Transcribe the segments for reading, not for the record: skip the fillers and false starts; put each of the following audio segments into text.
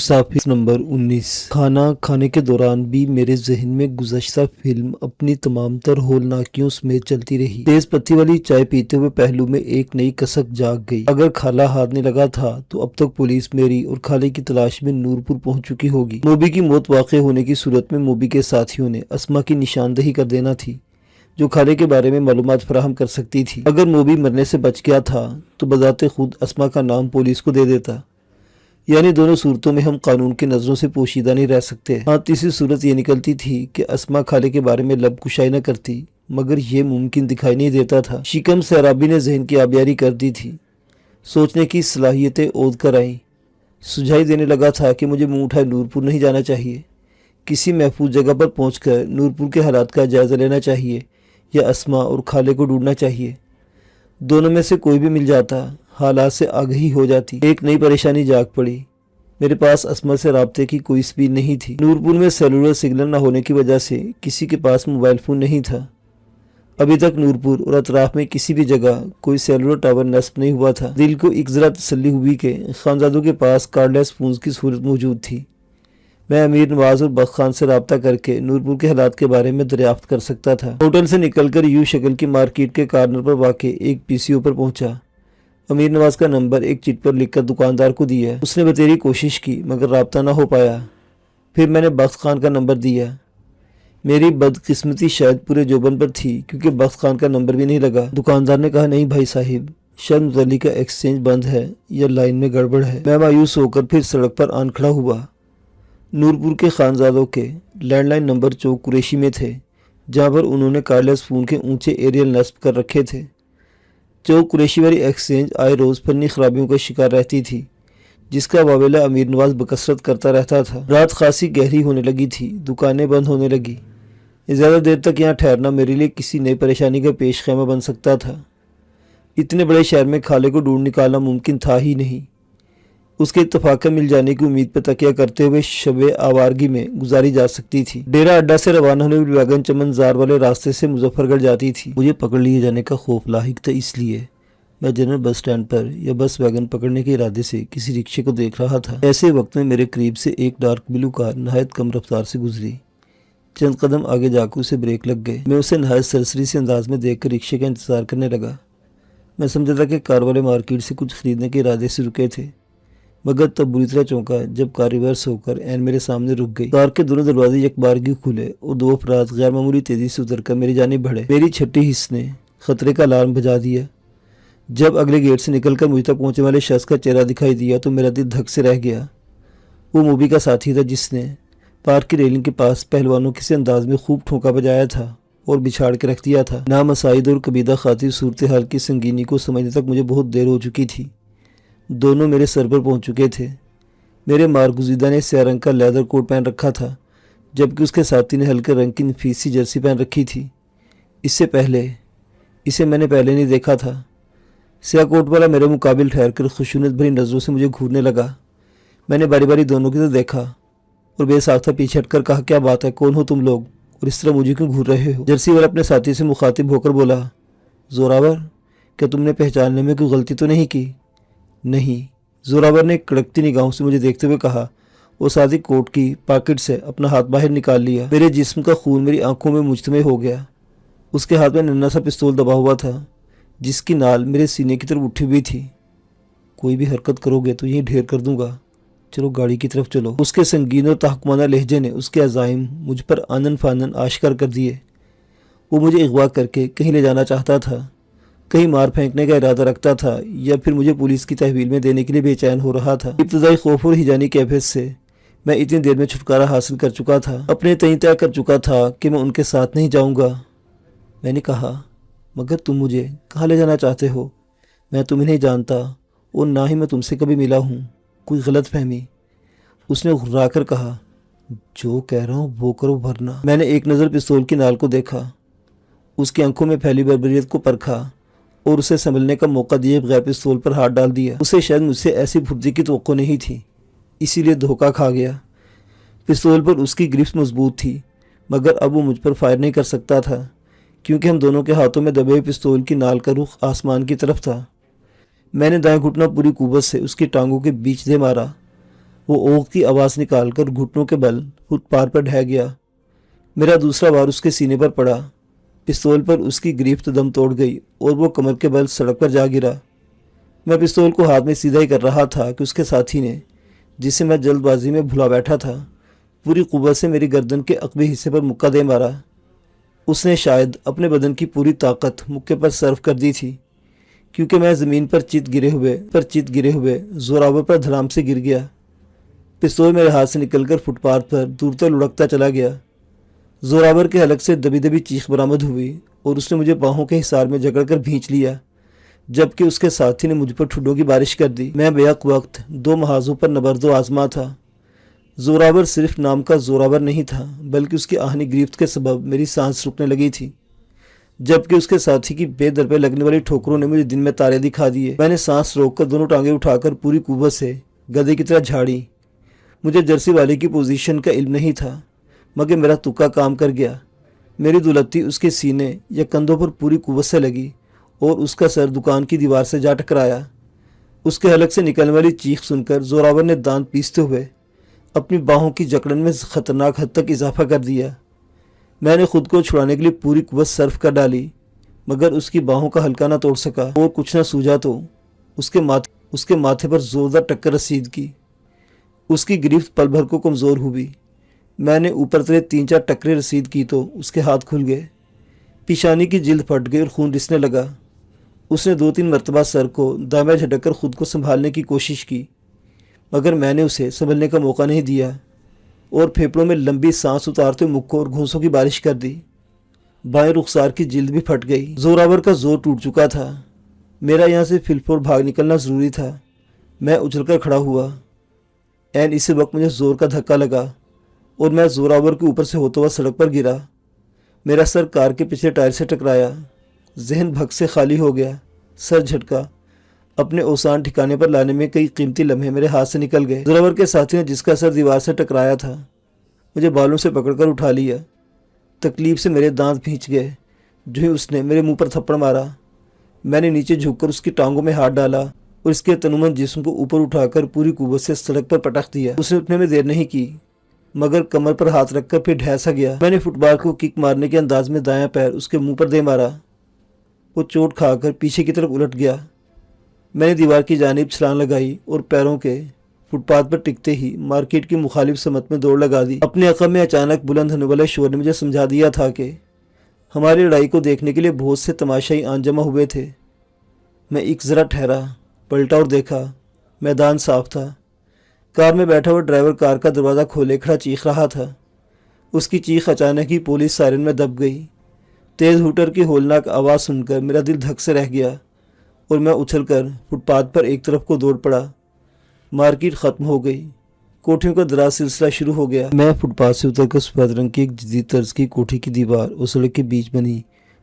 مسافر نمبر 19۔ کھانا کھانے کے دوران بھی میرے ذہن میں گزشتہ فلم اپنی تمام تر ہولناکیوں سمیت چلتی رہی۔ تیز پتی والی چائے پیتے ہوئے پہلو میں ایک نئی کسک جاگ گئی۔ اگر خالہ ہارنے لگا تھا تو اب تک پولیس میری اور خالے کی تلاش میں نورپور پہنچ چکی ہوگی۔ موبی کی موت واقع ہونے کی صورت میں موبی کے ساتھیوں نے اسما کی نشاندہی کر دینا تھی، جو خالے کے بارے میں معلومات فراہم کر سکتی تھی۔ اگر موبی مرنے سے بچ گیا تھا تو بذات خود اسما کا نام پولیس کو دے دیتا، یعنی دونوں صورتوں میں ہم قانون کی نظروں سے پوشیدہ نہیں رہ سکتے۔ ہاں، تیسری صورت یہ نکلتی تھی کہ اسما خالے کے بارے میں لب کشائی نہ کرتی، مگر یہ ممکن دکھائی نہیں دیتا تھا۔ شکم سیرابی نے ذہن کی آبیاری کر دی تھی، سوچنے کی صلاحیتیں عود کر آئیں۔ سجھائی دینے لگا تھا کہ مجھے منہ اٹھائے نورپور نہیں جانا چاہیے، کسی محفوظ جگہ پر پہنچ کر نورپور کے حالات کا جائزہ لینا چاہیے یا اسما اور خالے کو ڈھونڈنا چاہیے۔ دونوں میں سے کوئی بھی مل جاتا، حالات سے آگہی ہو جاتی۔ ایک نئی پریشانی جاگ پڑی، میرے پاس اسما سے رابطے کی کوئی سبیل نہیں تھی۔ نورپور میں سیلولر سگنل نہ ہونے کی وجہ سے کسی کے پاس موبائل فون نہیں تھا۔ ابھی تک نورپور اور اطراف میں کسی بھی جگہ کوئی سیلولر ٹاور نصب نہیں ہوا تھا۔ دل کو ایک ذرا تسلی ہوئی کہ خانزادوں کے پاس کارڈلیس فونز کی صورت موجود تھی۔ میں امیر نواز اور بخت خان سے رابطہ کر کے نورپور کے حالات کے بارے میں دریافت کر سکتا تھا۔ ہوٹل سے نکل کر یو شکل کی مارکیٹ کے کارنر پر واقع ایک پی سی او پر پہنچا۔ امیر نواز کا نمبر ایک چٹ پر لکھ کر دکاندار کو دیا۔ اس نے بتیری کوشش کی مگر رابطہ نہ ہو پایا۔ پھر میں نے بخت خان کا نمبر دیا۔ میری بدقسمتی شاید پورے جوبن پر تھی کیونکہ بخت خان کا نمبر بھی نہیں لگا۔ دکاندار نے کہا، نہیں بھائی صاحب، شاید متعلقہ ایکسچینج بند ہے یا لائن میں گڑبڑ ہے۔ میں مایوس ہو کر پھر سڑک پر آن کھڑا ہوا۔ نورپور کے خانزادوں کے لینڈ لائن نمبر چوک قریشی میں تھے، جہاں پر انہوں نے کارڈلیس فون کے اونچے ایریل نصب کر رکھے تھے۔ چوک قریشی والی ایکسچینج آئے روز فنی خرابیوں کا شکار رہتی تھی، جس کا واویلا امیر نواز بکثرت کرتا رہتا تھا۔ رات خاصی گہری ہونے لگی تھی، دکانیں بند ہونے لگی۔ زیادہ دیر تک یہاں ٹھہرنا میرے لیے کسی نئی پریشانی کا پیش خیمہ بن سکتا تھا۔ اتنے بڑے شہر میں خالے کو ڈھونڈ نکالنا ممکن تھا ہی نہیں۔ اس کے اتفاقا مل جانے کی امید پر تکیہ کرتے ہوئے شب آوارگی میں گزاری جا سکتی تھی۔ ڈیرہ اڈا سے روانہ ہونے والی ویگن چمن زار والے راستے سے مظفر گڑھ جاتی تھی۔ مجھے پکڑ لیے جانے کا خوف لاحق تھا، اس لیے میں جنرل بس سٹینڈ پر یا بس ویگن پکڑنے کے ارادے سے کسی رکشے کو دیکھ رہا تھا۔ ایسے وقت میں میرے قریب سے ایک ڈارک بلو کار نہایت کم رفتار سے گزری۔ چند قدم آگے جا کر اسے بریک لگ گئے۔ میں اسے نہایت سرسری سے انداز میں دیکھ کر رکشے کا انتظار کرنے لگا۔ میں سمجھا تھا کہ کار والے مارکیٹ سے کچھ خریدنے کے ارادے سے رکے تھے، مگر تب بری طرح چونکا جب کار ریورس ہو کر عین میرے سامنے رک گئی۔ کار کے دونوں دروازے یکبارگی کھلے اور دو افراد غیر معمولی تیزی سے اتر کر میری جانب بڑھے۔ میری چھٹی حس نے خطرے کا الارم بجا دیا۔ جب اگلے گیٹ سے نکل کر مجھ تک پہنچنے والے شخص کا چہرہ دکھائی دیا تو میرا دل دھک سے رہ گیا۔ وہ موبی کا ساتھی تھا جس نے پارک کی ریلنگ کے پاس پہلوانوں کسی انداز میں خوب ٹھونکا بجایا تھا اور بچھاڑ کے رکھ دیا تھا۔ نامساعد اور کبیدہ خاطر صورتحال کی سنگینی کو سمجھنے تک مجھے بہت دیر ہو چکی تھی۔ دونوں میرے سر پر پہنچ چکے تھے۔ میرے مارگزیدہ نے سیاہ رنگ کا لیدر کوٹ پہن رکھا تھا، جبکہ اس کے ساتھی نے ہلکے رنگ کی نفیسی جرسی پہن رکھی تھی۔ اسے میں نے پہلے نہیں دیکھا تھا۔ سیاہ کوٹ والا میرے مقابل ٹھہر کر خشونت بھری نظروں سے مجھے گھورنے لگا۔ میں نے باری باری دونوں کی طرف دیکھا اور بے ساختہ پیچھے ہٹ کر کہا، کیا بات ہے، کون ہو تم لوگ اور اس طرح مجھے کیوں گھور رہے ہو؟ جرسی والا اپنے ساتھی سے مخاطب ہو کر بولا، زوراور، کیا تم نے پہچاننے میں کوئی غلطی تو نہیں کی؟ نہیں، زوراور نے کڑکتی نگاہوں سے مجھے دیکھتے ہوئے کہا اور ساتھ ہی کوٹ کی پاکٹ سے اپنا ہاتھ باہر نکال لیا۔ میرے جسم کا خون میری آنکھوں میں مجتمع ہو گیا۔ اس کے ہاتھ میں ننھا سا پستول دبا ہوا تھا جس کی نال میرے سینے کی طرف اٹھی ہوئی تھی۔ کوئی بھی حرکت کرو گے تو یہیں ڈھیر کر دوں گا، چلو گاڑی کی طرف چلو۔ اس کے سنگین اور تحقمانہ لہجے نے اس کے عزائم مجھ پر آنن فانن آشکار کر دیے۔ وہ مجھے اغوا کر کے کہیں لے جانا چاہتا تھا، کہیں مار پھینکنے کا ارادہ رکھتا تھا یا پھر مجھے پولیس کی تحویل میں دینے کے لیے بے چین ہو رہا تھا۔ ابتدائی خوف اور ہیجانی کیفیت سے میں اتنی دیر میں چھٹکارا حاصل کر چکا تھا، اپنے تئیں طے کر چکا تھا کہ میں ان کے ساتھ نہیں جاؤں گا۔ میں نے کہا، مگر تم مجھے کہاں لے جانا چاہتے ہو؟ میں تمہیں نہیں جانتا اور نہ ہی میں تم سے کبھی ملا ہوں، کوئی غلط فہمی۔ اس نے غرا کر کہا، جو کہہ رہا ہوں وہ کرو ورنہ۔ میں نے ایک نظر پستول کی نال کو دیکھا، اس کی آنکھوں میں پھیلی بربریت کو پرکھا اور اسے سنبھلنے کا موقع دیے بغیر پستول پر ہاتھ ڈال دیا۔ اسے شاید مجھ سے ایسی پھرتی کی توقع نہیں تھی، اسی لیے دھوکہ کھا گیا۔ پستول پر اس کی گرفت مضبوط تھی، مگر اب وہ مجھ پر فائر نہیں کر سکتا تھا کیونکہ ہم دونوں کے ہاتھوں میں دبے ہوئے پستول کی نال کا رخ آسمان کی طرف تھا۔ میں نے دائیں گھٹنا پوری قوت سے اس کی ٹانگوں کے بیچ دے مارا۔ وہ اوغتی آواز نکال کر گھٹنوں کے بل فٹ پاتھ پر ڈھہ گیا۔ میرا دوسرا وار اس کے سینے پر پڑا۔ پستول پر اس کی گرفت دم توڑ گئی اور وہ کمر کے بل سڑک پر جا گرا۔ میں پستول کو ہاتھ میں سیدھا ہی کر رہا تھا کہ اس کے ساتھی نے، جسے میں جلد بازی میں بھلا بیٹھا تھا، پوری قوت سے میری گردن کے عقبی حصے پر مکہ دے مارا۔ اس نے شاید اپنے بدن کی پوری طاقت مکے پر صرف کر دی تھی، کیونکہ میں زمین پر چت گرے ہوئے زوراور پر دھڑام سے گر گیا۔ پستول میرے ہاتھ سے نکل کر فٹ پاتھ پر دور تک لڑکتا چلا گیا۔ زوراور کے حلق سے دبی دبی چیخ برآمد ہوئی اور اس نے مجھے باہوں کے حصار میں جکڑ کر بھینچ لیا، جبکہ اس کے ساتھی نے مجھ پر ٹھڈوں کی بارش کر دی۔ میں بیک وقت دو محاذوں پر نبرد و آزما تھا۔ زوراور صرف نام کا زوراور نہیں تھا، بلکہ اس کی آہنی گرفت کے سبب میری سانس رکنے لگی تھی، جبکہ اس کے ساتھی کی بے در پہ لگنے والی ٹھوکروں نے مجھے دن میں تارے دکھا دیے۔ میں نے سانس روک کر دونوں ٹانگیں اٹھا کر پوری قوت سے گدھے کی طرح جھاڑی۔ مجھے جرسی والے کی پوزیشن کا علم نہیں تھا، مگر میرا تکا کام کر گیا۔ میری دولتی اس کے سینے یا کندھوں پر پوری قوت سے لگی اور اس کا سر دکان کی دیوار سے جا ٹکرایا۔ اس کے حلق سے نکلنے والی چیخ سن کر زوراور نے دانت پیستے ہوئے اپنی باہوں کی جکڑن میں خطرناک حد تک اضافہ کر دیا۔ میں نے خود کو چھڑانے کے لیے پوری قوت صرف کر ڈالی، مگر اس کی باہوں کا حلقہ نہ توڑ سکا اور کچھ نہ سوجا تو اس کے ماتھے پر زوردار ٹکر رسید کی۔ اس کی گرفت پل بھر کو کمزور ہوئی۔ میں نے اوپر تلے 3-4 ٹکریں رسید کی تو اس کے ہاتھ کھل گئے، پیشانی کی جلد پھٹ گئی اور خون رسنے لگا۔ اس نے 2-3 مرتبہ سر کو دائیں بائیں جھٹک کر خود کو سنبھالنے کی کوشش کی، مگر میں نے اسے سنبھلنے کا موقع نہیں دیا اور پھیپڑوں میں لمبی سانس اتارتے مکوں اور گھونسوں کی بارش کر دی۔ بائیں رخسار کی جلد بھی پھٹ گئی۔ زوراور کا زور ٹوٹ چکا تھا۔ میرا یہاں سے فلفور بھاگ نکلنا ضروری تھا۔ میں اچھل کر کھڑا ہوا۔ عین اسی وقت مجھے زور کا دھکا لگا اور میں زوراور کے اوپر سے ہوتا ہوا سڑک پر گرا۔ میرا سر کار کے پچھلے ٹائر سے ٹکرایا۔ ذہن بھگ سے خالی ہو گیا۔ سر جھٹکا۔ اپنے اوسان ٹھکانے پر لانے میں کئی قیمتی لمحے میرے ہاتھ سے نکل گئے۔ زوراور کے ساتھی نے، جس کا سر دیوار سے ٹکرایا تھا، مجھے بالوں سے پکڑ کر اٹھا لیا۔ تکلیف سے میرے دانت بھینچ گئے۔ جو ہی اس نے میرے منہ پر تھپڑ مارا، میں نے نیچے جھک کر اس کی ٹانگوں میں ہاتھ ڈالا اور اس کے تنومند جسم کو اوپر اٹھا کر پوری قوت سے سڑک پر پٹخ دیا۔ اس نے اٹھنے میں دیر نہیں کی، مگر کمر پر ہاتھ رکھ کر پھر ڈھہ سا گیا۔ میں نے فٹ پاتھ کو کک مارنے کے انداز میں دایاں پیر اس کے منہ پر دے مارا۔ وہ چوٹ کھا کر پیچھے کی طرف الٹ گیا۔ میں نے دیوار کی جانب چھلانگ لگائی اور پیروں کے فٹ پاتھ پر ٹکتے ہی مارکیٹ کی مخالف سمت میں دوڑ لگا دی۔ اپنے عقب میں اچانک بلند ہونے والے شور نے مجھے سمجھا دیا تھا کہ ہماری لڑائی کو دیکھنے کے لیے بہت سے تماشائی آن جمع ہوئے تھے۔ میں ایک ذرا ٹھہرا، پلٹا اور دیکھا۔ میدان صاف تھا۔ کار میں بیٹھا ہوا ڈرائیور کار کا دروازہ کھولے کھڑا چیخ رہا تھا۔ اس کی چیخ اچانک ہی پولیس سائرن میں دب گئی۔ تیز ہوٹر کی ہولناک آواز سن کر میرا دل دھک سے رہ گیا اور میں اچھل کر فٹ پاتھ پر ایک طرف کو دوڑ پڑا۔ مارکیٹ ختم ہو گئی۔ کوٹھیوں کا دراز سلسلہ شروع ہو گیا۔ میں فٹ پاتھ سے اتر کر سفید رنگ کی ایک جدید طرز کی کوٹھی کی دیوار اور سڑک کے بیچ بنی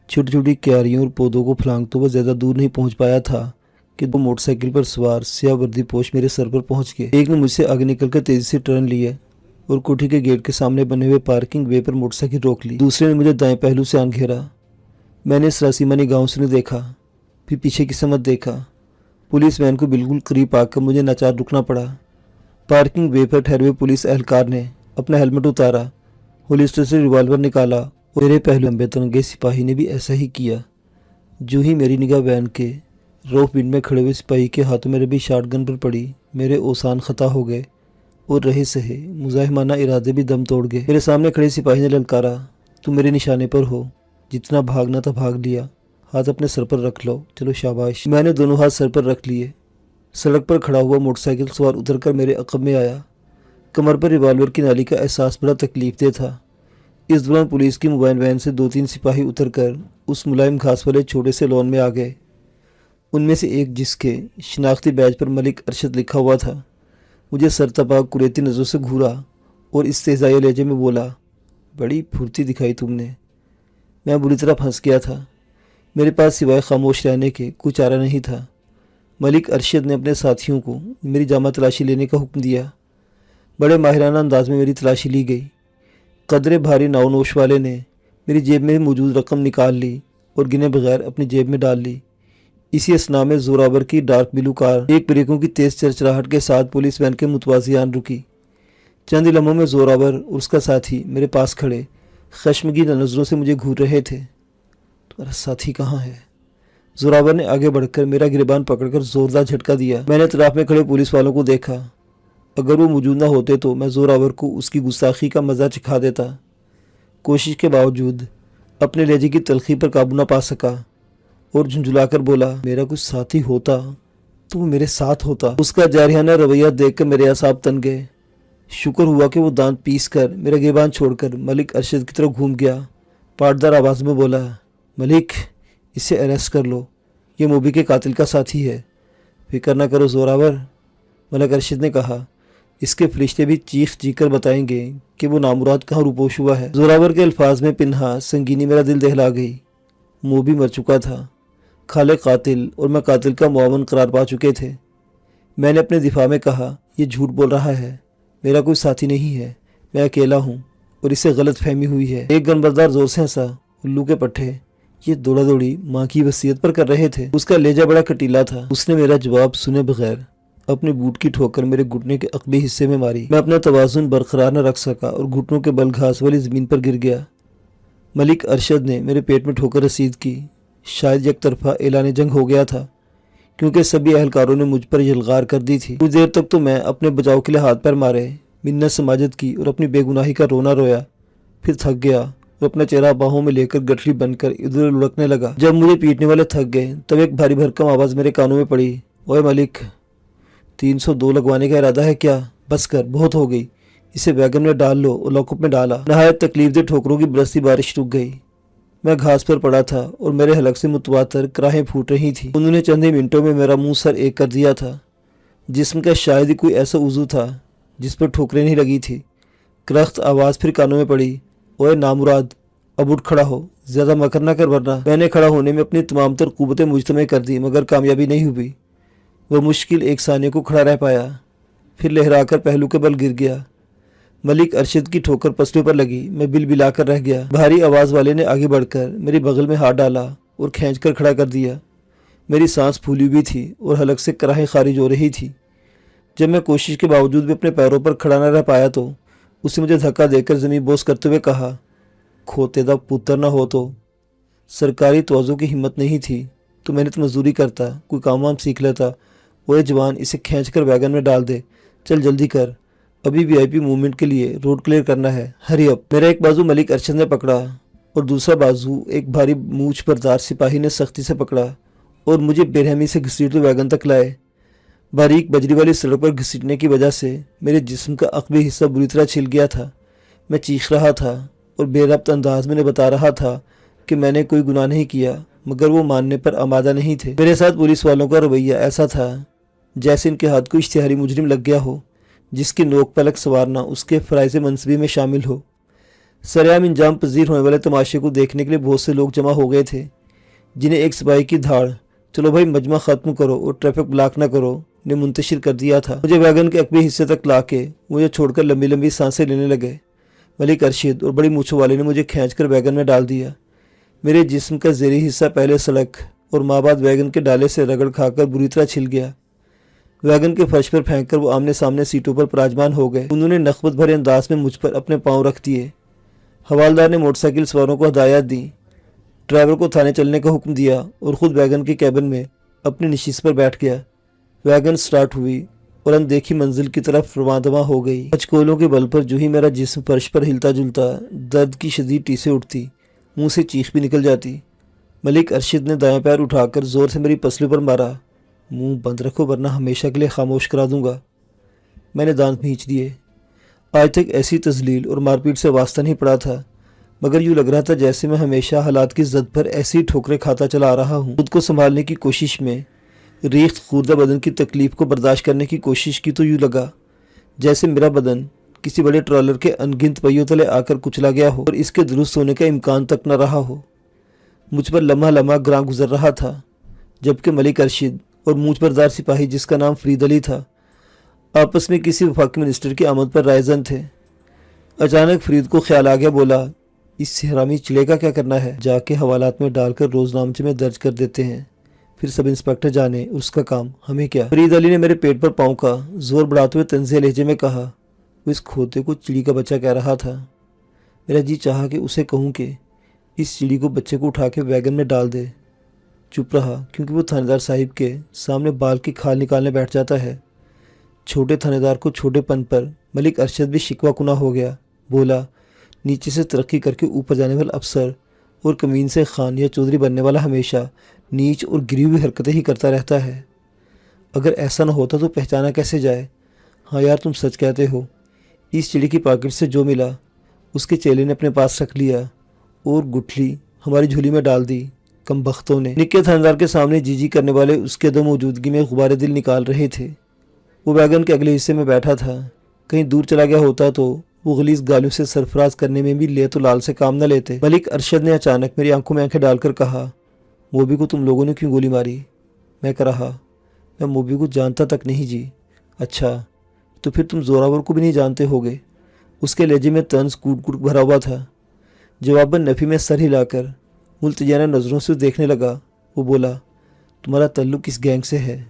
چھوٹی چھوٹی کیاریوں اور پودوں کو پھلانگتے ہوئے زیادہ دور نہیں پہنچ پایا تھا کہ دو موٹر سائیکل پر سوار سیاہ وردی پوش میرے سر پر پہنچ گئے۔ ایک نے مجھ سے آگے نکل کر تیزی سے ٹرن لیا اور کوٹھی کے گیٹ کے سامنے بنے ہوئے پارکنگ وے پر موٹر سائیکل روک لی۔ دوسرے نے مجھے دائیں پہلو سے آن گھیرا۔ میں نے سراسیمہ نگاہوں سے انہیں دیکھا، پھر پیچھے کی سمت دیکھا۔ پولیس وین کو بالکل قریب آ کر مجھے ناچار رکنا پڑا۔ پارکنگ وے پر ٹھہرے ہوئے پولیس اہلکار نے اپنا ہیلمٹ اتارا، ہولسٹر سے ریوالور نکالا اور میرے پہلو لمبے ترنگے سپاہی نے بھی ایسا ہی کیا۔ جو ہی میری نگاہ وین کے روف بینڈ میں کھڑے ہوئے سپاہی کے ہاتھوں میں ربی شاٹ گن پر پڑی، میرے اوسان خطا ہو گئے اور رہے سہے مزاحمانہ ارادے بھی دم توڑ گئے۔ میرے سامنے کھڑے سپاہی نے للکارا، تم میرے نشانے پر ہو، جتنا بھاگنا تھا بھاگ لیا، ہاتھ اپنے سر پر رکھ لو، چلو شاباش۔ میں نے دونوں ہاتھ سر پر رکھ لیے۔ سڑک پر کھڑا ہوا موٹر سائیکل سوار اتر کر میرے عقب میں آیا۔ کمر پر ریوالور کی نالی کا احساس بڑا تکلیف دہ تھا۔ اس دوران پولیس کی موبائل وین سے 2-3 سپاہی اتر کر اس ملائم گھاس والے چھوٹے سے لون میں آ گئے۔ ان میں سے ایک، جس کے شناختی بیج پر ملک ارشد لکھا ہوا تھا، مجھے سرتپا کریتی نظروں سے گھورا اور استہزائی لہجے میں بولا، بڑی پھرتی دکھائی تم نے۔ میں بری طرح پھنس گیا تھا۔ میرے پاس سوائے خاموش رہنے کے کچھ چارہ نہیں تھا۔ ملک ارشد نے اپنے ساتھیوں کو میری جامع تلاشی لینے کا حکم دیا۔ بڑے ماہرانہ انداز میں میری تلاشی لی گئی۔ قدرے بھاری ناؤ نوش والے نے میری جیب میں موجود رقم نکال لی اور گنے بغیر اپنی جیب میں ڈال لی۔ اسی اسنا میں زوراور کی ڈارک بلو کار ایک بریکوں کی تیز چرچراہٹ کے ساتھ پولیس وین کے متوازی آن رکی۔ چند ہی لمحوں میں زوراور اور اس کا ساتھی میرے پاس کھڑے خشمگین نظروں سے مجھے گھور رہے تھے۔ تمہارا ساتھی کہاں ہے؟ زوراور نے آگے بڑھ کر میرا گریبان پکڑ کر زوردار جھٹکا دیا۔ میں نے اطراف میں کھڑے پولیس والوں کو دیکھا۔ اگر وہ موجود نہ ہوتے تو میں زوراور کو اس کی گستاخی کا مزہ چکھا دیتا۔ کوشش کے باوجود اپنے لہجے کی تلخی پر قابو نہ پا سکا اور جھنجھلا کر بولا، میرا کوئی ساتھی ہوتا تو وہ میرے ساتھ ہوتا۔ اس کا جارحانہ رویہ دیکھ کر میرے اعصاب تن گئے۔ شکر ہوا کہ وہ دانت پیس کر میرا گریبان چھوڑ کر ملک ارشد کی طرف گھوم گیا۔ پاٹدار آواز میں بولا، ملک، اسے اریسٹ کر لو، یہ موبی کے قاتل کا ساتھی ہے۔ فکر نہ کرو زوراور، ملک ارشد نے کہا، اس کے فرشتے بھی چیخ چیخ کر بتائیں گے کہ وہ نامراد کہاں روپوش ہوا ہے۔ زوراور کے الفاظ میں پنہا سنگینی میرا دل دہلا گئی۔ موبی مر چکا تھا، خالق قاتل اور میں قاتل کا معاون قرار پا چکے تھے۔ میں نے اپنے دفاع میں کہا، یہ جھوٹ بول رہا ہے، میرا کوئی ساتھی نہیں ہے، میں اکیلا ہوں اور اسے غلط فہمی ہوئی ہے۔ ایک گنبردار زور سے ہنسا، الو کے پٹھے، یہ دوڑا دوڑی ماں کی وصیت پر کر رہے تھے۔ اس کا لہجہ بڑا کٹیلا تھا۔ اس نے میرا جواب سنے بغیر اپنے بوٹ کی ٹھوکر میرے گھٹنے کے عقبی حصے میں ماری۔ میں اپنا توازن برقرار نہ رکھ سکا اور گھٹنوں کے بل گھاس والی زمین پر گر گیا۔ ملک ارشد نے میرے پیٹ میں ٹھوکر رسید کی۔ شاید یک طرفہ اعلان جنگ ہو گیا تھا، کیونکہ سبھی اہلکاروں نے مجھ پر یلغار کر دی تھی۔ کچھ دیر تک تو میں اپنے بچاؤ کے لیے ہاتھ پیر مارے، منت سماجت کی اور اپنی بے گناہی کا رونا رویا۔ پھر تھک گیا اور اپنا چہرہ باہوں میں لے کر گٹھڑی بن کر ادھر لڑکنے لگا۔ جب مجھے پیٹنے والے تھک گئے تب ایک بھاری بھرکم آواز میرے کانوں میں پڑی، اوے ملک، 302 لگوانے کا ارادہ ہے کیا؟ بس کر، بہت ہو گئی، اسے ویگن میں ڈال لو۔ اور لاک اپ میں ڈالا۔ نہایت تکلیف دہ ٹھوکروں کی برستی بارش رک گئی۔ میں گھاس پر پڑا تھا اور میرے حلق سے متواتر کراہیں پھوٹ رہی تھی۔ انہوں نے چند ہی منٹوں میں میرا منہ سر ایک کر دیا تھا۔ جسم کا شاید ہی کوئی ایسا عضو تھا جس پر ٹھوکریں نہیں لگی تھی۔ کرخت آواز پھر کانوں میں پڑی، اوے نامراد، اب اٹھ کھڑا ہو، زیادہ مکر نہ کر ورنہ۔ میں نے کھڑا ہونے میں اپنی تمام تر قوتیں مجتمع کر دی مگر کامیابی نہیں ہوئی۔ وہ مشکل ایک ثانیے کو کھڑا رہ پایا، پھر لہرا کر پہلو کے بل گر گیا۔ ملک ارشد کی ٹھوکر پسلیوں پر لگی، میں بل بلا کر رہ گیا۔ بھاری آواز والے نے آگے بڑھ کر میری بغل میں ہاتھ ڈالا اور کھینچ کر کھڑا کر دیا۔ میری سانس پھولی ہوئی تھی اور حلق سے کراہیں خارج ہو رہی تھی۔ جب میں کوشش کے باوجود بھی اپنے پیروں پر کھڑا نہ رہ پایا تو اس نے مجھے دھکا دے کر زمین بوس کرتے ہوئے کہا، کھوتے دا پتر نہ ہو تو سرکاری توازوں کی ہمت نہیں تھی تو محنت مزدوری کرتا، کوئی کام وام سیکھ لیتا۔ اوے جوان، اسے کھینچ کر ویگن میں ڈال دے، چل جلدی کر، ابھی وی آئی پی موومنٹ کے لیے روڈ کلیئر کرنا ہے، ہری اپ۔ میرا ایک بازو ملک ارشد نے پکڑا اور دوسرا بازو ایک بھاری مونچھ بردار سپاہی نے سختی سے پکڑا اور مجھے بے رحمی سے گھسیٹتے ویگن تک لائے۔ باریک بجری والی سڑک پر گھسیٹنے کی وجہ سے میرے جسم کا عقبی حصہ بری طرح چھل گیا تھا۔ میں چیخ رہا تھا اور بے ربط انداز میں بتا رہا تھا کہ میں نے کوئی گناہ نہیں کیا، مگر وہ ماننے پر آمادہ نہیں تھے۔ میرے ساتھ پولیس والوں کا رویہ ایسا تھا جیسے ان کے ہاتھ کوئی اشتہاری مجرم لگ گیا ہو جس کی نوک پلک سنوارنا اس کے فرائض منصبی میں شامل ہو۔ سرعام انجام پذیر ہونے والے تماشے کو دیکھنے کے لیے بہت سے لوگ جمع ہو گئے تھے، جنہیں ایک سپاہی کی دھاڑ، چلو بھائی مجمع ختم کرو اور ٹریفک بلاک نہ کرو، نے منتشر کر دیا تھا۔ مجھے ویگن کے عقبی حصے تک لا کے مجھے چھوڑ کر لمبی لمبی سانسیں لینے لگے۔ ملک ارشد اور بڑی مونچھوں والے نے مجھے کھینچ کر ویگن میں ڈال دیا۔ میرے جسم کا زیریں حصہ پہلے سڑک اور ماں بعد ویگن کے ڈالے سے رگڑ کھا کر بری طرح چھل گیا۔ ویگن کے فرش پر پھینک کر وہ آمنے سامنے سیٹوں پر پراجمان ہو گئے۔ انہوں نے نخوت بھرے انداز میں مجھ پر اپنے پاؤں رکھ دیے۔ حوالدار نے موٹر سائیکل سواروں کو ہدایات دی، ڈرائیور کو تھانے چلنے کا حکم دیا اور خود ویگن کے کیبن میں اپنی نشست پر بیٹھ گیا۔ ویگن سٹارٹ ہوئی اور اندیکھی منزل کی طرف رواں دواں ہو گئی۔ ہچکولوں کے بل پر جو ہی میرا جسم فرش پر ہلتا جلتا، درد کی شدید ٹیسیں اٹھتی، منہ سے چیخ بھی نکل جاتی۔ ملک ارشد نے دایاں پیر اٹھا کر زور سے میری پسلیوں پر مارا، منہ بند رکھو ورنہ ہمیشہ کے لیے خاموش کرا دوں گا۔ میں نے دانت بھینچ دیے۔ آج تک ایسی تذلیل اور مار پیٹ سے واسطہ نہیں پڑا تھا، مگر یوں لگ رہا تھا جیسے میں ہمیشہ حالات کی زد پر ایسی ٹھوکریں کھاتا چلا آ رہا ہوں۔ خود کو سنبھالنے کی کوشش میں ریخت خوردہ بدن کی تکلیف کو برداشت کرنے کی کوشش کی تو یوں لگا جیسے میرا بدن کسی بڑے ٹرالر کے انگنت پہیوں تلے آ کر کچلا گیا ہو اور اس کے درست ہونے کا امکان تک نہ رہا ہو۔ مجھ پر لمحہ لمحہ گراں گزر رہا تھا، جبکہ ملک ارشد اور مونچھ بردار سپاہی جس کا نام فرید علی تھا آپس میں کسی وفاقی منسٹر کی آمد پر رائے زن تھے۔ اچانک فرید کو خیال آ گیا، بولا، اس حرامی چڑے کا کیا کرنا ہے؟ جا کے حوالات میں ڈال کر روزنامچے میں درج کر دیتے ہیں، پھر سب انسپیکٹر جانے اس کا کام، ہمیں کیا؟ فرید علی نے میرے پیٹ پر پاؤں کا زور بڑھاتے ہوئے طنزیہ لہجے میں کہا۔ وہ اس کھوتے کو چڑی کا بچہ کہہ رہا تھا۔ میرا جی چاہا کہ اسے کہوں کہ اس چڑی کو بچے کو اٹھا کے ویگن میں ڈال دے۔ چپ رہا کیونکہ وہ تھانے دار صاحب کے سامنے بال کی کھال نکالنے بیٹھ جاتا ہے۔ چھوٹے تھانے دار کو چھوٹے پن پر ملک ارشد بھی شکوہ کنہ ہو گیا۔ بولا، نیچے سے ترقی کر کے اوپر جانے والا افسر اور کمین سے خان یا چودھری بننے والا ہمیشہ نیچ اور گری ہوئی حرکتیں ہی کرتا رہتا ہے۔ اگر ایسا نہ ہوتا تو پہچانا کیسے جائے؟ ہاں یار تم سچ کہتے ہو۔ اس چڑی کی پاکٹ سے جو ملا اس کے چیلے نے اپنے پاس رکھ لیا اور گٹھلی ہماری جھولی میں ڈال دی۔ کم بختوں نے۔ نکے تھاندار کے سامنے جی جی کرنے والے اس کے دو موجودگی میں غبارے دل نکال رہے تھے۔ وہ ویگن کے اگلے حصے میں بیٹھا تھا۔ کہیں دور چلا گیا ہوتا تو وہ غلیظ گالیوں سے سرفراز کرنے میں بھی لے تو لال سے کام نہ لیتے۔ ملک ارشد نے اچانک میری آنکھوں میں آنکھیں ڈال کر کہا، موبی کو تم لوگوں نے کیوں گولی ماری؟ میں کہہ رہا، میں موبی کو جانتا تک نہیں جی۔ اچھا تو پھر تم زوراور کو بھی نہیں جانتے ہوگے؟ اس کے لہجے میں طنز کوٹ کوٹ بھرا ہوا تھا۔ جواباً نفی میں سر ہلا کر ملتجانہ نظروں سے دیکھنے لگا۔ وہ بولا، تمہارا تعلق کس گینگ سے ہے؟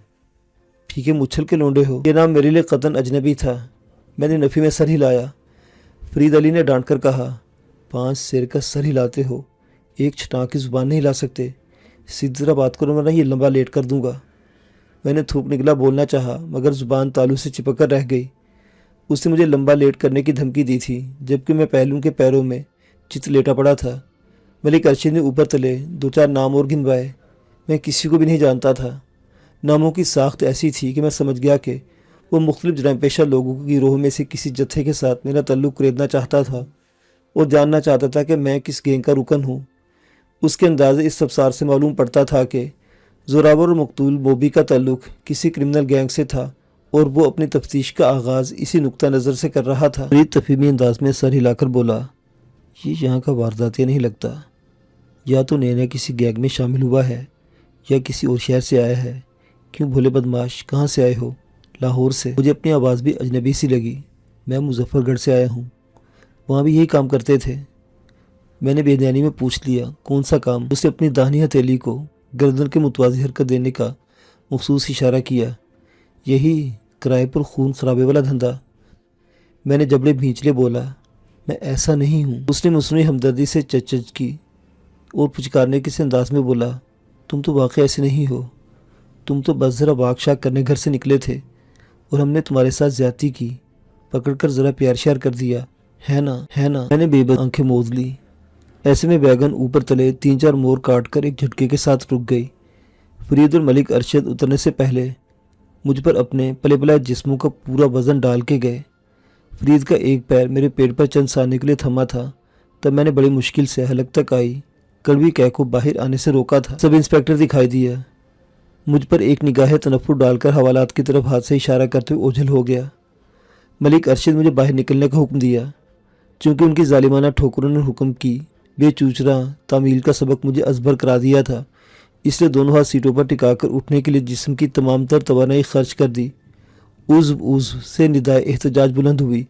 ٹھیک ہے مچھل کے لونڈے ہو۔ یہ نام میرے لیے قطعاً اجنبی تھا۔ میں نے نفی میں سر ہلایا۔ فرید علی نے ڈانٹ کر کہا، 5 شیر کا سر ہلاتے ہو، ایک چھٹان کی زبان نہیں ہلا سکتے؟ سیدھی طرح بات کرو ورنہ یہ لمبا لیٹ کر دوں گا۔ میں نے تھوک نکلا بولنا چاہا مگر زبان تالو سے چپک کر رہ گئی۔ اس نے مجھے لمبا لیٹ کرنے کی دھمکی دی تھی جبکہ میں پہلوؤں کے پیروں میں چت لیٹا پڑا تھا۔ ملک ارشد نے اوپر تلے 2-4 نام اور گنوائے۔ میں کسی کو بھی نہیں جانتا تھا۔ ناموں کی ساخت ایسی تھی کہ میں سمجھ گیا کہ وہ مختلف جرائم پیشہ لوگوں کی گروہ میں سے کسی جتھے کے ساتھ میرا تعلق کریدنا چاہتا تھا اور جاننا چاہتا تھا کہ میں کس گینگ کا رکن ہوں۔ اس کے اندازے اس سبسار سے معلوم پڑتا تھا کہ زوراور اور مقتول موبی کا تعلق کسی کرمنل گینگ سے تھا اور وہ اپنی تفتیش کا آغاز اسی نقطہ نظر سے کر رہا تھا۔ فرید تفہیمی انداز میں سر ہلا کر بولا، یہ یہاں کا وارداتیہ نہیں لگتا۔ یا تو نیا کسی گینگ میں شامل ہوا ہے یا کسی اور شہر سے آیا ہے۔ کیوں بھولے بدماش، کہاں سے آئے ہو؟ لاہور سے۔ مجھے اپنی آواز بھی اجنبی سی لگی۔ میں مظفر گڑھ سے آیا ہوں، وہاں بھی یہی کام کرتے تھے۔ میں نے بے دھیانی میں پوچھ لیا، کون سا کام؟ اسے اپنی داہنی ہتھیلی کو گردن کے متوازی حرکت دینے کا مخصوص اشارہ کیا۔ یہی کرائے پر خون خرابے والا دھندا۔ میں نے جبڑے بھینچ لے بولا، میں ایسا نہیں ہوں۔ اس نے مصنوعی ہمدردی سے چچ کی اور پچکارنے کے سے انداز میں بولا، تم تو واقعی ایسے نہیں ہو۔ تم تو بس ذرا واک شاک کرنے گھر سے نکلے تھے اور ہم نے تمہارے ساتھ زیادتی کی، پکڑ کر ذرا پیار شیار کر دیا ہے نا؟ ہے نا؟ میں نے بے بس آنکھیں موند لی۔ ایسے میں بیگن اوپر تلے 3-4 مور کاٹ کر ایک جھٹکے کے ساتھ رک گئی۔ فرید اور ملک ارشد اترنے سے پہلے مجھ پر اپنے پلے پلائے جسموں کا پورا وزن ڈال کے گئے۔ فرید کا ایک پیر میرے پیٹ پر چند ثانیے کے لیے تھما تھا، تب میں نے بڑی مشکل سے حلق تک آئی کڑوی کہہ کو باہر آنے سے روکا تھا۔ سب انسپیکٹر دکھائی دیا۔ مجھ پر ایک نگاہ تنفر ڈال کر حوالات کی طرف ہاتھ سے اشارہ کرتے ہوئے اوجھل ہو گیا۔ ملک ارشد مجھے باہر نکلنے کا حکم دیا۔ چونکہ ان کی ظالمانہ ٹھوکروں نے حکم کی بے چوچرا تعمیل کا سبق مجھے ازبر کرا دیا تھا، اس لیے دونوں ہاتھ سیٹوں پر ٹکا کر اٹھنے کے لیے جسم کی تمام تر توانائی خرچ کر دی۔ عضو سے ندائے احتجاج بلند ہوئی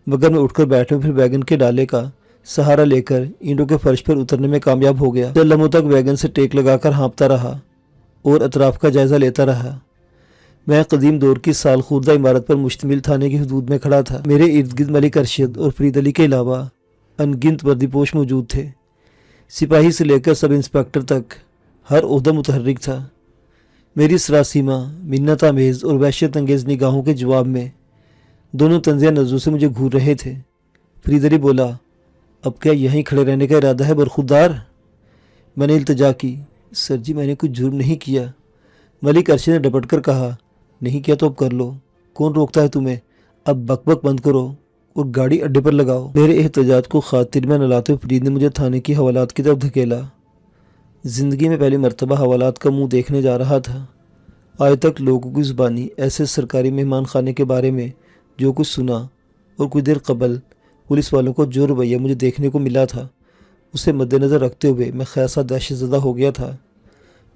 مگر میں اٹھ کر بیٹھنے پھر ویگن کے ڈالے کا سہارا لے کر اینٹوں کے فرش پر اترنے میں کامیاب ہو گیا۔ چند لمحوں تک ویگن سے ٹیک لگا کر ہانپتا رہا اور اطراف کا جائزہ لیتا رہا۔ میں قدیم دور کی سال خوردہ عمارت پر مشتمل تھانے کی حدود میں کھڑا تھا۔ میرے ارد گرد ملک ارشد اور فرید علی کے علاوہ ان گنت وردی پوش موجود تھے۔ سپاہی سے لے کر سب انسپیکٹر تک ہر عہدہ متحرک تھا۔ میری سراسیمہ منت آمیز اور وحشت انگیز نگاہوں کے جواب میں دونوں طنزیہ نظروں سے مجھے گھور رہے تھے۔ فرید علی بولا، اب کیا یہیں کھڑے رہنے کا ارادہ ہے برخودار؟ میں نے التجا کی، سر جی میں نے کچھ جرم نہیں کیا۔ ملک ارشد نے ڈپٹ کر کہا، نہیں کیا تو اب کر لو، کون روکتا ہے تمہیں؟ اب بک بک بند کرو اور گاڑی اڈے پر لگاؤ۔ میرے احتجاج کو خاطر میں نہ لاتے ہوئے فرید نے مجھے تھانے کی حوالات کی طرف دھکیلا۔ زندگی میں پہلی مرتبہ حوالات کا منہ دیکھنے جا رہا تھا۔ آج تک لوگوں کی زبانی ایسے سرکاری مہمان خانے کے بارے میں جو کچھ سنا اور کچھ دیر قبل پولیس والوں کو جو رویہ مجھے دیکھنے کو ملا تھا اسے مد نظر رکھتے ہوئے میں خاصا دہشت زدہ ہو گیا تھا۔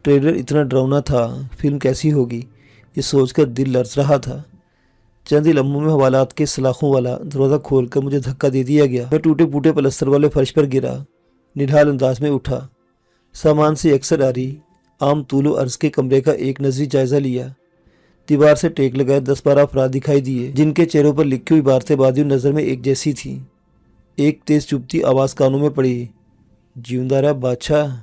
ٹریلر اتنا ڈراؤنا تھا، فلم کیسی ہوگی یہ سوچ کر دل لرز رہا تھا۔ چند ہی لمحوں میں حوالات کے سلاخوں والا دروازہ کھول کر مجھے دھکا دے دیا گیا۔ میں ٹوٹے پھوٹے پلستر والے فرش پر گرا، نڈھال انداز میں اٹھا۔ سامان سے اکثر آری عام طول و عرض کے کمرے کا ایک نظری جائزہ لیا۔ دیوار سے ٹیک لگائے 10-12 افراد دکھائی دیے جن کے چہروں پر لکھی ہوئی عبارتیں بادی نظر میں ایک جیسی تھیں۔ ایک تیز چبھتی آواز کانوں میں پڑی، جیوندا رہا بادشاہ۔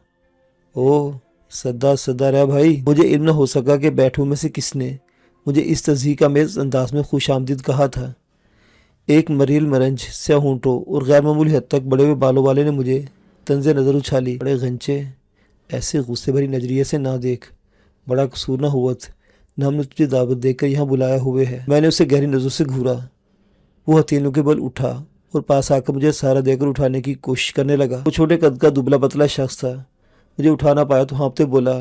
او سدا رہا بھائی۔ مجھے علم نہ ہو سکا کہ بیٹھوں میں سے کس نے مجھے اس تضحیک آمیز انداز میں خوش آمدید کہا تھا۔ ایک مریل مرنج سیاہ ہونٹوں اور غیر معمولی حد تک بڑے ہوئے بالوں والے نے مجھے طنز نظر اچھالی۔ بڑے غنچے، ایسے غصے بھری نظریے سے نہ دیکھ، بڑا قصور نہ ہوت، نہ ہم نے تجھے دعوت دے کر یہاں بلایا ہوئے ہے۔ میں نے اسے گہری نظروں سے گھورا۔ وہ ہتھیلیوں کے بل اٹھا اور پاس آ کر مجھے سہارا دے کر اٹھانے کی کوشش کرنے لگا۔ وہ چھوٹے قد کا دبلا پتلا شخص تھا۔ مجھے اٹھا نہ پایا تو ہانپتے بولا،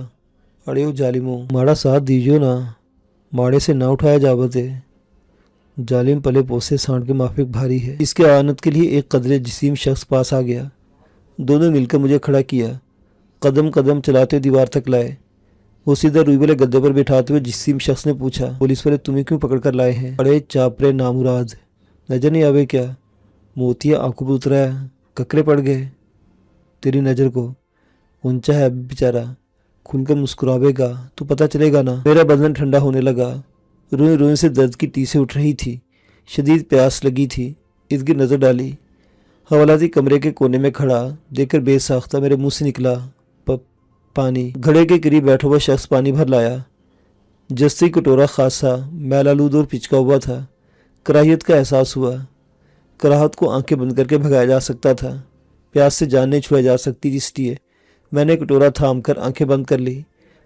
اڑے ظالموں، ماڑا ساتھ دیجیو نا، ماڑے سے نہ اٹھایا جاوتے۔ ظالم پلے پوسے سانڈ کے مافک بھاری ہے۔ اس کے اعانت کے لیے ایک قدرے جسیم شخص پاس آ گیا۔ دونوں مل کر مجھے کھڑا کیا، قدم قدم چلاتے دیوار تک لائے۔ وہ سیدھا روئی والے گدے پر بٹھاتے ہوئے جسیم شخص نے پوچھا، پولیس والے تمہیں کیوں پکڑ کر لائے ہیں؟ اڑے چاپرے نامراد، نظر نہیں آوے کیا؟ موتیا آنکھوں پہ اترا ہے، ککرے پڑ گئے تیری نظر کو؟ اونچا ہے بیچارہ، کھل کر مسکراوے گا تو پتہ چلے گا نا۔ میرا بدن ٹھنڈا ہونے لگا، روئیں روئیں سے درد کی ٹیسیں اٹھ رہی تھی، شدید پیاس لگی تھی۔ ارد گرد نظر ڈالی، حوالاتی کمرے کے کونے میں کھڑا دیکھ کر بے ساختہ میرے منہ سے نکلا پانی۔ گھڑے کے قریب بیٹھا ہوا شخص پانی بھر لایا۔ جستی کٹورا خاصا میل آلود اور پچکا ہوا تھا۔ کراہیت کا احساس ہوا۔ کراہت کو آنکھیں بند کر کے بھگایا جا سکتا تھا، پیاس سے جان نہیں چھڑائی جا سکتی، اس لیے میں نے کٹورا تھام کر آنکھیں بند کر لی۔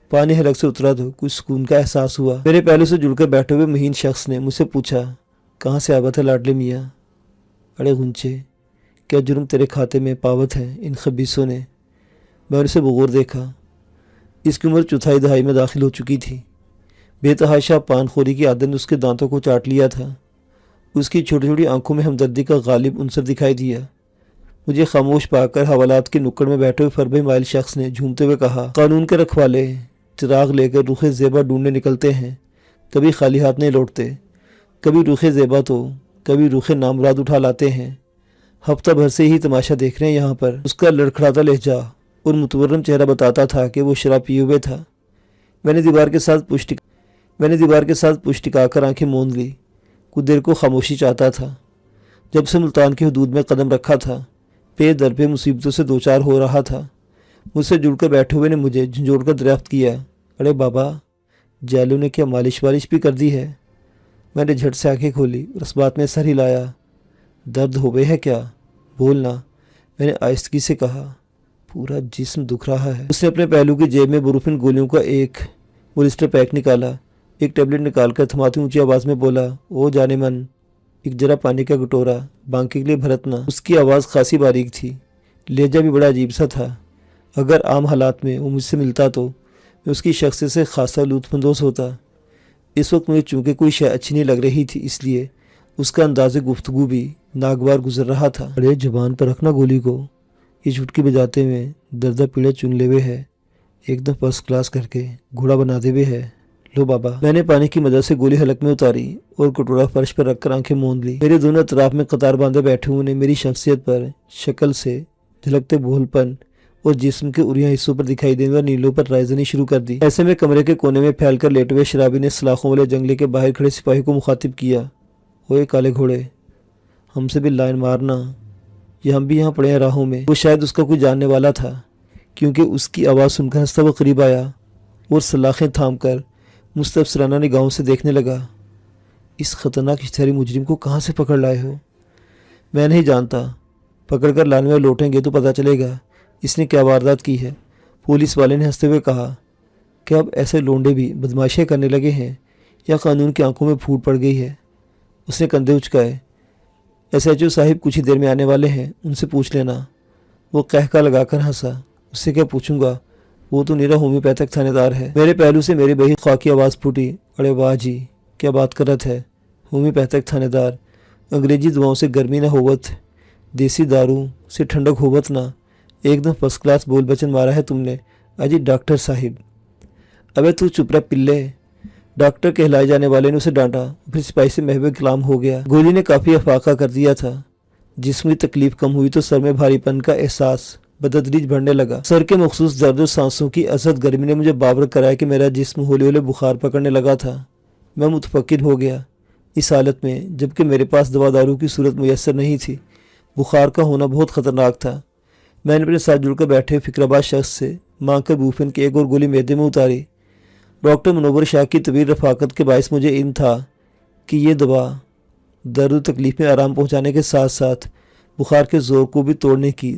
پانی حلق سے اترا تو کچھ سکون کا احساس ہوا۔ میرے پہلو سے جڑ کر بیٹھے ہوئے مہین شخص نے مجھ سے پوچھا، کہاں سے آوت ہے لاڈلے میاں؟ اڑے غنچے، کیا جرم تیرے کھاتے میں پاوت ہے ان خبیثوں نے؟ میں اسے بغور دیکھا۔ اس کی عمر چوتھائی دہائی میں داخل ہو چکی تھی۔ بے تحاشا پان خوری کی عادت نے اس کے دانتوں کو چاٹ لیا تھا۔ اس کی چھوٹی چھوٹی آنکھوں میں ہمدردی کا غالب عنصر دکھائی دیا۔ مجھے خاموش پا کر حوالات کے نکڑ میں بیٹھے ہوئے فربے مائل شخص نے جھومتے ہوئے کہا، قانون کے رکھوالے چراغ لے کر رخ زیبا ڈھونڈنے نکلتے ہیں، کبھی خالی ہاتھ نہیں لوٹتے۔ کبھی رخ زیبا تو کبھی رخ نامراد اٹھا لاتے ہیں۔ ہفتہ بھر سے ہی تماشا دیکھ رہے ہیں یہاں پر۔ اس کا لڑکھڑاتا لہجہ اور متورم چہرہ بتاتا تھا کہ وہ شراب پیے ہوئے تھا۔ میں نے دیوار کے ساتھ پشت ٹکا کر آنکھیں موند لی۔ کچھ دیر کو خاموشی چاہتا تھا۔ جب سے ملتان کی حدود میں قدم رکھا تھا، پے در پہ مصیبتوں سے دوچار ہو رہا تھا۔ مجھ سے جڑ کر بیٹھے ہوئے نے مجھے جھنجھوڑ کر دریافت کیا، اڑے بابا، جیلوں نے کیا مالش والش بھی کر دی ہے؟ میں نے جھٹ سے آنکھیں کھولی اور اس بات میں سر ہلایا۔ درد ہوئے ہے کیا؟ بولنا، میں نے آہستگی سے کہا۔ پورا جسم دکھ رہا ہے۔ اس نے اپنے پہلو کی جیب میں بروفن گولیوں کا ایک بولسٹر پیک نکالا، ایک ٹیبلٹ نکال کر تھماتی اونچی آواز میں بولا، او جانے من، ایک جرا پانی کا کٹورا بانکی کے لیے بھرتنا۔ اس کی آواز خاصی باریک تھی، لہجہ بھی بڑا عجیب سا تھا۔ اگر عام حالات میں وہ مجھ سے ملتا تو میں اس کی شخصیت سے خاصا لطف اندوز ہوتا۔ اس وقت مجھے چونکہ کوئی شے اچھی نہیں لگ رہی تھی، اس لیے اس کا انداز گفتگو بھی ناگوار گزر رہا تھا۔ اڑے زبان پر رکھنا گولی کو، یہ چٹکی بجاتے میں دردہ پیڑے چن لے ہوئے ہے، ایک دم فرسٹ کلاس کر کے گھوڑا بنا دے ہوئے ہے۔ لو بابا۔ میں نے پانی کی مدد سے گولی حلق میں اتاری اور کٹورا فرش پر رکھ کر آنکھیں موند لی۔ میرے دونوں اطراف میں قطار باندھے بیٹھے ہوئے نے میری شخصیت پر شکل سے جھلکتے بھول پن اور جسم کے اریاں حصوں پر دکھائی دینے والے نیلوں پر رائے زنی شروع کر دی۔ ایسے میں کمرے کے کونے میں پھیل کر لیٹے ہوئے شرابی نے سلاخوں والے جنگلے کے باہر کھڑے سپاہی کو مخاطب کیا، اوئے کالے گھوڑے، ہم سے بھی لائن مارنا، یہ ہم بھی یہاں پڑے ہیں راہوں میں۔ وہ شاید اس کا کوئی جاننے والا تھا، کیونکہ اس کی آواز سن کر ہنستا وہ قریب آیا اور سلاخیں تھام کر مستبصرانہ نگاہوں سے دیکھنے لگا۔ اس خطرناک اشتہاری مجرم کو کہاں سے پکڑ لائے ہو؟ میں نہیں جانتا، پکڑ کر لانے میں لوٹیں گے تو پتہ چلے گا اس نے کیا واردات کی ہے، پولیس والے نے ہنستے ہوئے کہا۔ کیا اب ایسے لونڈے بھی بدماشیاں کرنے لگے ہیں یا قانون کی آنکھوں میں پھوٹ پڑ گئی ہے؟ اس نے کندھے اچکائے۔ ایس ایچ او صاحب کچھ ہی دیر میں آنے والے ہیں، ان سے پوچھ لینا۔ وہ قہقہ لگا کر ہنسا۔ اس سے کیا پوچھوں گا، وہ تو نیرا ہومیوپیتھک تھانے دار ہے۔ میرے پہلو سے میری بہی خواہ کی آواز پھوٹی، اڑے واہ جی، کیا بات کرت ہے، ہومیوپیتھک تھانے دار، انگریزی دواؤں سے گرمی نہ ہوت، دیسی دارو سے ٹھنڈک ہوت نہ، ایک دم فرسٹ کلاس بول بچن مارا ہے تم نے۔ اجی ڈاکٹر صاحب۔ ابے تو چپ رہ پلے، ڈاکٹر کہلائے جانے والے نے اسے ڈانٹا، پھر سپاہی سے محو کلام ہو گیا۔ گولی نے کافی افاقہ کر دیا تھا۔ جسم کی تکلیف کم ہوئی تو سر میں بھاری پن کا احساس بتدریج بڑھنے لگا۔ سر کے مخصوص درد و سانسوں کی ازحد گرمی نے مجھے باور کرایا کہ میرا جسم ہولے ہولے بخار پکڑنے لگا تھا۔ میں متفکر ہو گیا۔ اس حالت میں جبکہ میرے پاس دوا دارو کی صورت میسر نہیں تھی، بخار کا ہونا بہت خطرناک تھا۔ میں نے اپنے ساتھ جڑ کر بیٹھے فکرآباد شخص سے مانگ کر بوفین کی ایک اور گولی معدے میں اتاری۔ ڈاکٹر منور شاہ کی طویل رفاقت کے باعث مجھے علم تھا کہ یہ دوا درد و تکلیف میں آرام پہنچانے کے ساتھ ساتھ بخار کے زور کو بھی توڑنے کی